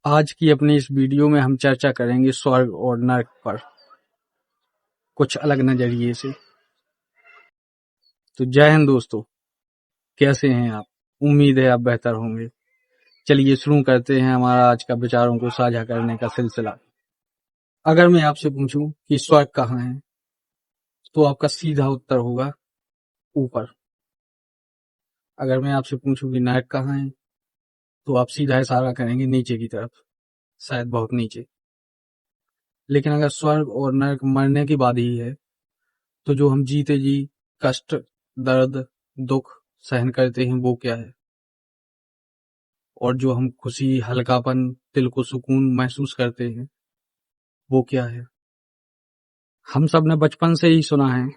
आज की अपनी इस वीडियो में हम चर्चा करेंगे स्वर्ग और नर्क पर कुछ अलग नजरिए से। तो जय हिंद दोस्तों, कैसे हैं आप? उम्मीद है आप बेहतर होंगे। चलिए शुरू करते हैं हमारा आज का विचारों को साझा करने का सिलसिला। अगर मैं आपसे पूछूं कि स्वर्ग कहाँ है, तो आपका सीधा उत्तर होगा ऊपर। अगर मैं आपसे पूछूं कि नर्क कहाँ है, तो आप सीधा इशारा करेंगे नीचे की तरफ, शायद बहुत नीचे। लेकिन अगर स्वर्ग और नर्क मरने के बाद ही है, तो जो हम जीते जी कष्ट, दर्द, दुख सहन करते हैं वो क्या है? और जो हम खुशी, हल्कापन, दिल को सुकून महसूस करते हैं वो क्या है? हम सब ने बचपन से ही सुना है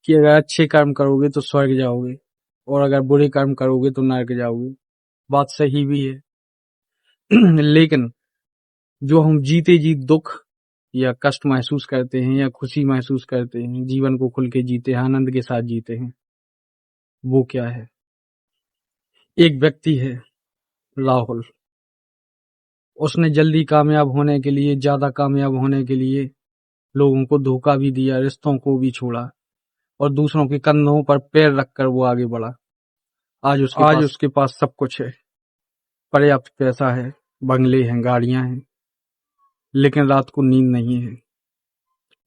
कि अगर अच्छे कर्म करोगे तो स्वर्ग जाओगे और अगर बुरे कर्म करोगे तो नरक जाओगे। बात सही भी है। लेकिन जो हम जीते जी दुख या कष्ट महसूस करते हैं या खुशी महसूस करते हैं, जीवन को खुल के जीते हैं, आनंद के साथ जीते हैं, वो क्या है? एक व्यक्ति है राहुल। उसने जल्दी कामयाब होने के लिए, ज्यादा कामयाब होने के लिए लोगों को धोखा भी दिया, रिश्तों को भी छोड़ा और दूसरों के कंधों पर पैर रखकर वो आगे बढ़ा। आज उसके पास सब कुछ है, पर्याप्त पैसा है, बंगले हैं, गाड़ियां हैं, लेकिन रात को नींद नहीं है।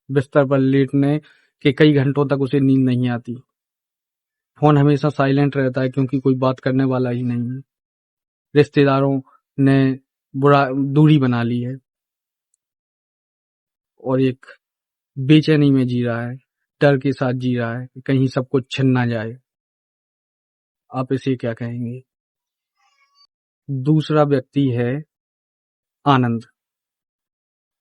बिस्तर पर लेटने के कई घंटों तक उसे नींद नहीं आती। फोन हमेशा साइलेंट रहता है क्योंकि कोई बात करने वाला ही नहीं है। रिश्तेदारों ने बुरा दूरी बना ली है और एक बेचैनी में जी रहा है, डर के साथ जी रहा है कि कहीं सब कुछ छिन ना जाए। आप इसे क्या कहेंगे? दूसरा व्यक्ति है आनंद।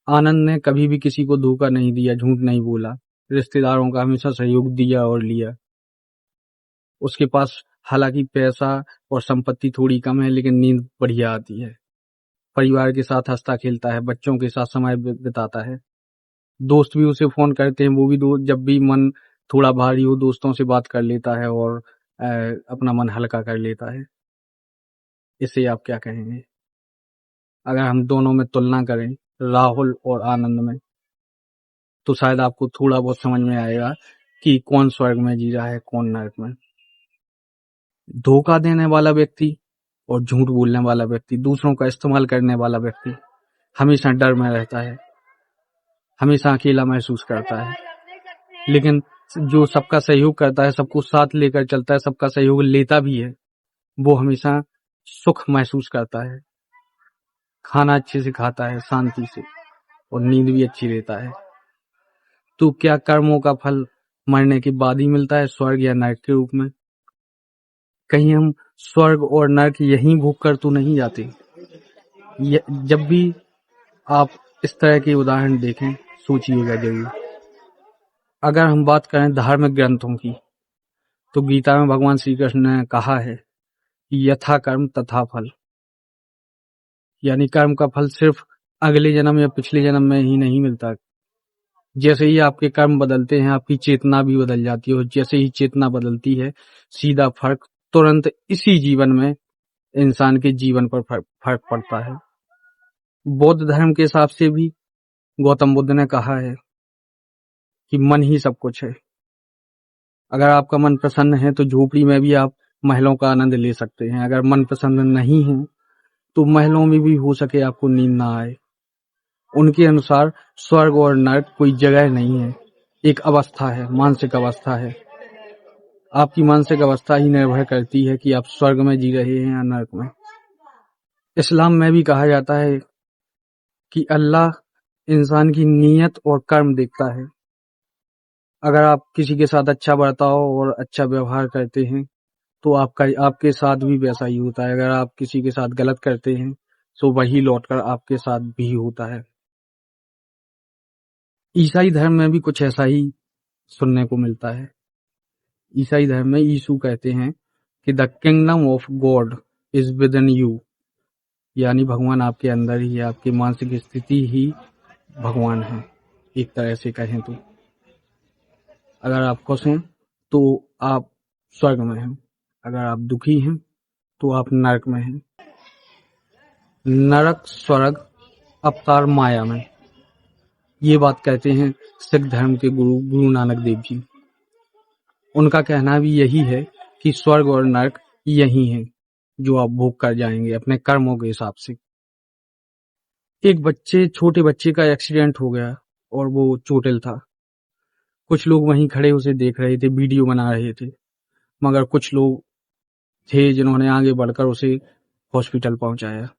आनंद ने कभी भी किसी को धोखा नहीं दिया, झूठ नहीं बोला, रिश्तेदारों का हमेशा सहयोग दिया और लिया। उसके पास हालांकि पैसा और संपत्ति थोड़ी कम है, लेकिन नींद बढ़िया आती है। परिवार के साथ हंसता खेलता है, बच्चों के साथ समय बिताता है। दोस्त भी उसे फोन करते हैं, वो भी जब भी मन थोड़ा भारी हो दोस्तों से बात कर लेता है और अपना मन हल्का कर लेता है। इसे आप क्या कहेंगे? अगर हम दोनों में तुलना करें, राहुल और आनंद में, तो शायद आपको थोड़ा बहुत समझ में आएगा कि कौन स्वर्ग में जी रहा है, कौन नरक में। धोखा देने वाला व्यक्ति और झूठ बोलने वाला व्यक्ति, दूसरों का इस्तेमाल करने वाला व्यक्ति हमेशा डर में रहता है, हमेशा अकेला महसूस करता है। लेकिन जो सबका सहयोग करता है, सबको साथ लेकर चलता है, सबका सहयोग लेता भी है, वो हमेशा सुख महसूस करता है, खाना अच्छे से खाता है, शांति से, और नींद भी अच्छी लेता है। तो क्या कर्मों का फल मरने के बाद ही मिलता है, स्वर्ग या नरक के रूप में? कहीं हम स्वर्ग और नरक यहीं भोग कर तो नहीं जाते? जब भी आप इस तरह के उदाहरण देखें, सोचिएगा जरूर। अगर हम बात करें धार्मिक ग्रंथों की, तो गीता में भगवान श्री कृष्ण ने कहा है कि यथा कर्म तथा फल, यानी कर्म का फल सिर्फ अगले जन्म या पिछले जन्म में ही नहीं मिलता। जैसे ही आपके कर्म बदलते हैं, आपकी चेतना भी बदल जाती है, और जैसे ही चेतना बदलती है, सीधा फर्क तुरंत इसी जीवन में इंसान के जीवन पर फर्क पड़ता है। बौद्ध धर्म के हिसाब से भी गौतम बुद्ध ने कहा है कि मन ही सब कुछ है। अगर आपका मन प्रसन्न है तो झोपड़ी में भी आप महलों का आनंद ले सकते हैं। अगर मन प्रसन्न नहीं है तो महलों में भी हो सके आपको नींद ना आए। उनके अनुसार स्वर्ग और नरक कोई जगह नहीं है, एक अवस्था है, मानसिक अवस्था है। आपकी मानसिक अवस्था ही निर्भर करती है कि आप स्वर्ग में जी रहे हैं या नरक में। इस्लाम में भी कहा जाता है कि अल्लाह इंसान की नीयत और कर्म देखता है। अगर आप किसी के साथ अच्छा बर्ताव और अच्छा व्यवहार करते हैं तो आपके साथ भी वैसा ही होता है। अगर आप किसी के साथ गलत करते हैं तो वही लौटकर आपके साथ भी होता है। ईसाई धर्म में भी कुछ ऐसा ही सुनने को मिलता है। ईसाई धर्म में यीशु कहते हैं कि the kingdom of God is with in you, यानी भगवान आपके अंदर ही है, आपकी मानसिक स्थिति ही भगवान है, एक तरह से कहें तो। अगर आप खुश हैं तो आप स्वर्ग में हैं, अगर आप दुखी हैं तो आप नरक में हैं। नरक स्वर्ग अवतार माया में। ये बात कहते हैं सिख धर्म के गुरु नानक देव जी। उनका कहना भी यही है कि स्वर्ग और नरक यही है जो आप भोग कर जाएंगे अपने कर्मों के हिसाब से। एक छोटे बच्चे का एक्सीडेंट हो गया और वो चोटिल था। कुछ लोग वहीं खड़े उसे देख रहे थे, वीडियो बना रहे थे, मगर कुछ लोग थे जिन्होंने आगे बढ़कर उसे हॉस्पिटल पहुंचाया।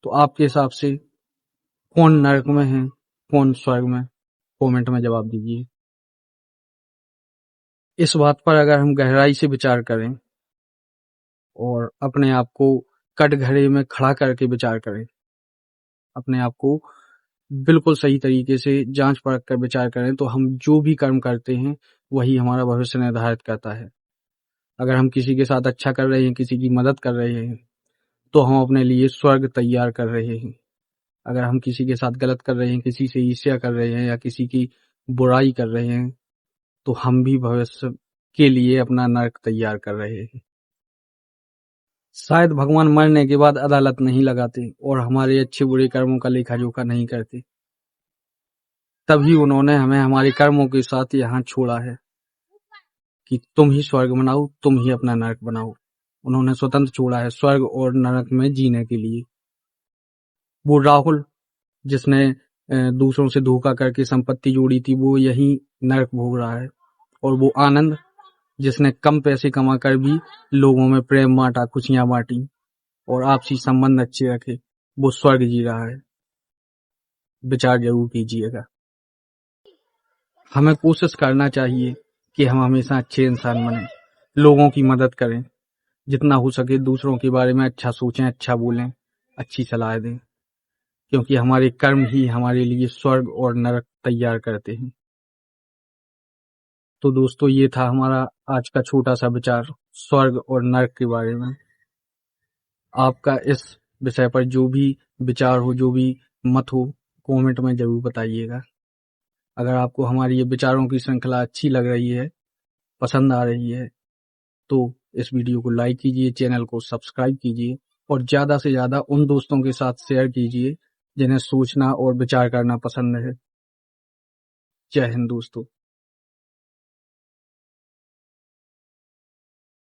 तो आपके हिसाब से कौन नरक में है, कौन स्वर्ग में? कमेंट में जवाब दीजिए। इस बात पर अगर हम गहराई से विचार करें और अपने आप को कटघरे में खड़ा करके विचार करें, अपने आप को बिल्कुल सही तरीके से जांच परख कर विचार करें, तो हम जो भी कर्म करते हैं वही हमारा भविष्य निर्धारित करता है। अगर हम किसी के साथ अच्छा कर रहे हैं, किसी की मदद कर रहे हैं, तो हम अपने लिए स्वर्ग तैयार कर रहे हैं। अगर हम किसी के साथ गलत कर रहे हैं, किसी से ईर्ष्या कर रहे हैं या किसी की बुराई कर रहे हैं, तो हम भी भविष्य के लिए अपना नरक तैयार कर रहे हैं। शायद भगवान मरने के बाद अदालत नहीं लगाते और हमारे अच्छे बुरे कर्मों का लेखा जोखा नहीं करते, तभी उन्होंने हमें हमारे कर्मों के साथ यहाँ छोड़ा है कि तुम ही स्वर्ग बनाओ, तुम ही अपना नरक बनाओ। उन्होंने स्वतंत्र छोड़ा है स्वर्ग और नरक में जीने के लिए। वो राहुल जिसने दूसरों से धोखा करके संपत्ति जोड़ी थी, वो यही नरक भोग रहा है। और वो आनंद जिसने कम पैसे कमाकर भी लोगों में प्रेम बांटा, खुशियां बांटी और आपसी संबंध अच्छे रखे, वो स्वर्ग जी रहा है। विचार जरूर कीजिएगा। हमें कोशिश करना चाहिए कि हम हमेशा अच्छे इंसान बने, लोगों की मदद करें, जितना हो सके दूसरों के बारे में अच्छा सोचें, अच्छा बोलें, अच्छी सलाह दें, क्योंकि हमारे कर्म ही हमारे लिए स्वर्ग और नरक तैयार करते हैं। तो दोस्तों, ये था हमारा आज का छोटा सा विचार स्वर्ग और नरक के बारे में। आपका इस विषय पर जो भी विचार हो, जो भी मत हो, कमेंट में जरूर बताइएगा। अगर आपको हमारी ये विचारों की श्रृंखला अच्छी लग रही है, पसंद आ रही है, तो इस वीडियो को लाइक कीजिए, चैनल को सब्सक्राइब कीजिए और ज़्यादा से ज़्यादा उन दोस्तों के साथ शेयर कीजिए जिन्हें सोचना और विचार करना पसंद है। जय हिंद दोस्तों।